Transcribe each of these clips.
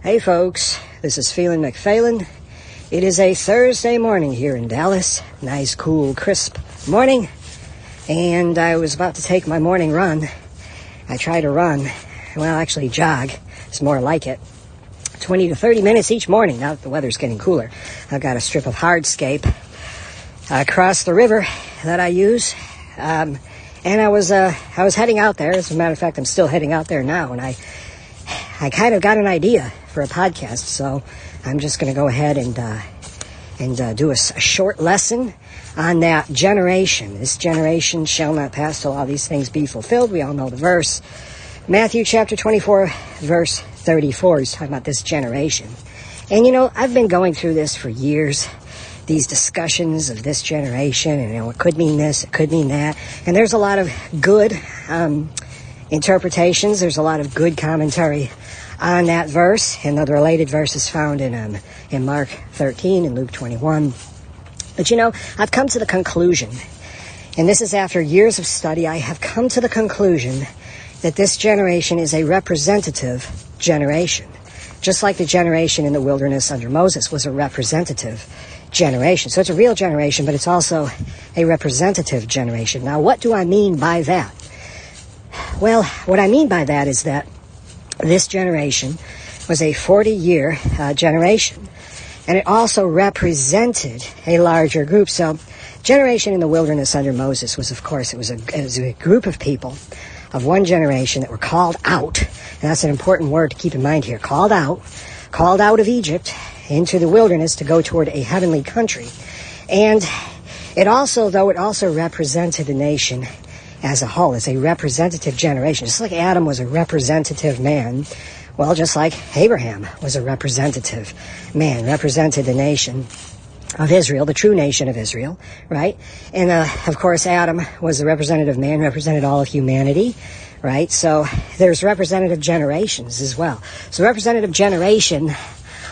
Hey folks, this is Phelan McPhalen. It is a Thursday morning here in Dallas. Nice, cool, crisp morning. And I was about to take my morning run. I try to run, well actually jog, it's more like it, 20 to 30 minutes each morning now that the weather's getting cooler. I've got a strip of hardscape across the river that I use. And I was heading out there. As a matter of fact, I'm still heading out there now, and I kind of got an idea for a podcast, so I'm just going to go ahead and do a short lesson on that generation. This generation shall not pass till all these things be fulfilled. We all know the verse. Matthew chapter 24, verse 34. He's talking about this generation. And, I've been going through this for years, these discussions of this generation, and, it could mean this, it could mean that. And there's a lot of good interpretations. There's a lot of good commentary on that verse, and the related verses found in Mark 13 and Luke 21. But I've come to the conclusion, and this is after years of study, I have come to the conclusion that this generation is a representative generation. Just like the generation in the wilderness under Moses was a representative generation. So it's a real generation, but it's also a representative generation. Now, what do I mean by that? Well, what I mean by that is that this generation was a 40-year generation, and it also represented a larger group. So, generation in the wilderness under Moses was, of course, it was a group of people of one generation that were called out, and that's an important word to keep in mind here, called out of Egypt into the wilderness to go toward a heavenly country. And it also represented the nation as a whole, as a representative generation. Just like Adam was a representative man, well, just like Abraham was a representative man, represented the nation of Israel, the true nation of Israel, right? And, of course, Adam was the representative man, represented all of humanity, right? So there's representative generations as well. So representative generation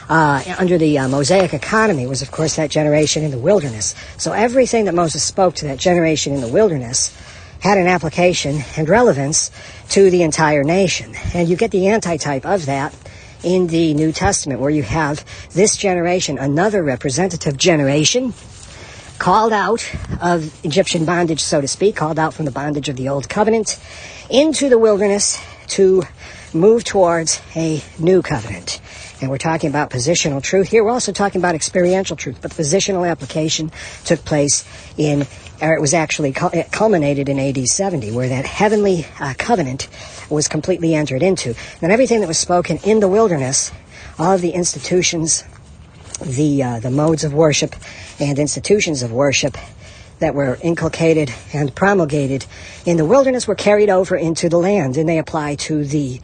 under the Mosaic economy was, of course, that generation in the wilderness. So everything that Moses spoke to that generation in the wilderness had an application and relevance to the entire nation. And you get the antitype of that in the New Testament, where you have this generation, another representative generation, called out of Egyptian bondage, so to speak, called out from the bondage of the Old Covenant into the wilderness to move towards a new covenant. And we're talking about positional truth here. We're also talking about experiential truth, but the positional application took place it was actually culminated in AD 70, where that heavenly covenant was completely entered into. And everything that was spoken in the wilderness, all of the institutions, the modes of worship and institutions of worship that were inculcated and promulgated in the wilderness were carried over into the land, and they apply to the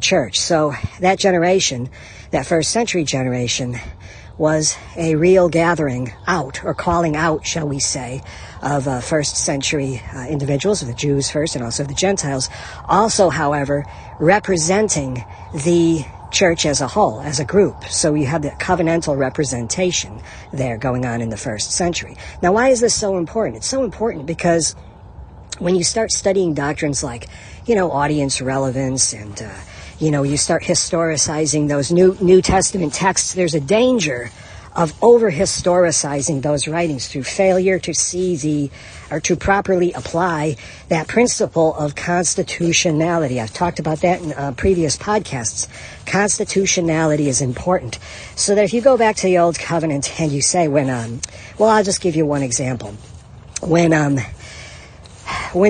church. So that generation, that first century generation, was a real gathering out, or calling out, shall we say, of first century individuals, of the Jews first and also the Gentiles. Also, however, representing the church as a whole, as a group. So you have the covenantal representation there going on in the first century. Now, why is this so important? It's so important because when you start studying doctrines like, audience relevance and, you start historicizing those New Testament texts, there's a danger of over-historicizing those writings through failure to see or to properly apply that principle of constitutionality. I've talked about that in previous podcasts. Constitutionality is important. So that if you go back to the Old Covenant and you say I'll just give you one example. When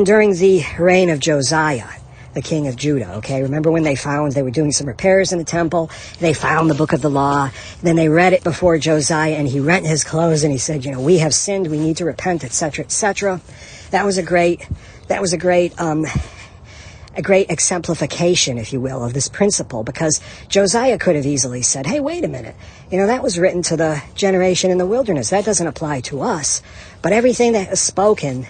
during the reign of Josiah, the king of Judah, okay? Remember when they were doing some repairs in the temple, they found the book of the law, then they read it before Josiah, and he rent his clothes, and he said, we have sinned, we need to repent, etc., etc. That was a great exemplification, if you will, of this principle, because Josiah could have easily said, hey, wait a minute, that was written to the generation in the wilderness, that doesn't apply to us. But everything that is spoken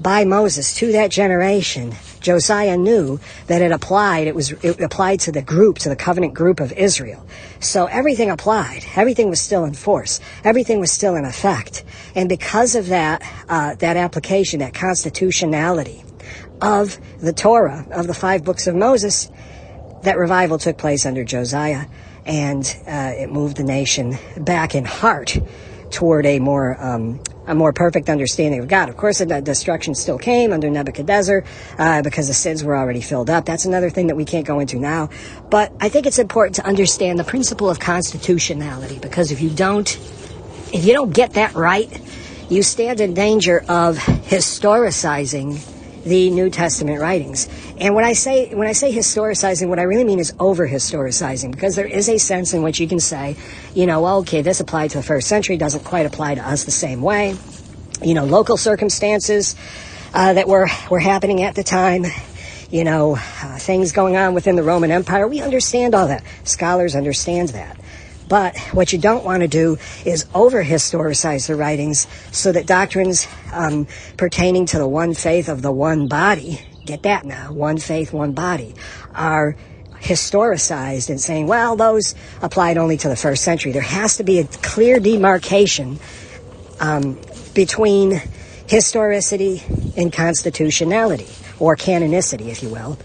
by Moses to that generation, Josiah knew that it applied to the group, to the covenant group of Israel. So everything applied. Everything was still in force. Everything was still in effect. And because of that application, that constitutionality of the Torah, of the 5 books of Moses, that revival took place under Josiah, and it moved the nation back in heart toward a more perfect understanding of God. Of course, the destruction still came under Nebuchadnezzar because the sins were already filled up. That's another thing that we can't go into now. But I think it's important to understand the principle of constitutionality, because if you don't get that right, you stand in danger of historicizing the New Testament writings. And when I say historicizing, what I really mean is over-historicizing, because there is a sense in which you can say, well, okay, this applied to the first century, doesn't quite apply to us the same way. Local circumstances that were happening at the time, things going on within the Roman Empire. We understand all that. Scholars understand that. But what you don't want to do is over-historicize the writings so that doctrines pertaining to the one faith of the one body, get that now, one faith, one body, are historicized and saying, well, those applied only to the first century. There has to be a clear demarcation between historicity and constitutionality, or canonicity, if you will.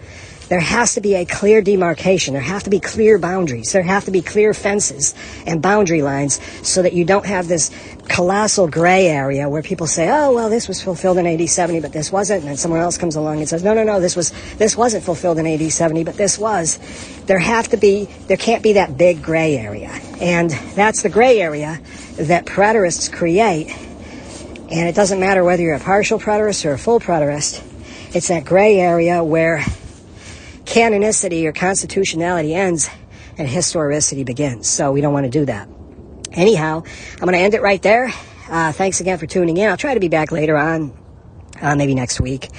There has to be a clear demarcation. There have to be clear boundaries. There have to be clear fences and boundary lines so that you don't have this colossal gray area where people say, oh, well, this was fulfilled in AD 70, but this wasn't. And then someone else comes along and says, no, this wasn't fulfilled in AD 70, but this was. There can't be that big gray area. And that's the gray area that preterists create. And it doesn't matter whether you're a partial preterist or a full preterist. It's that gray area where canonicity or constitutionality ends and historicity begins. So we don't want to do that. Anyhow, I'm going to end it right there. Thanks again for tuning in. I'll try to be back later on, maybe next week.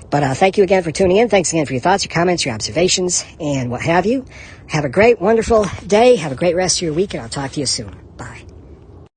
But thank you again for tuning in. Thanks again for your thoughts, your comments, your observations, and what have you. Have a great, wonderful day. Have a great rest of your week, and I'll talk to you soon. Bye.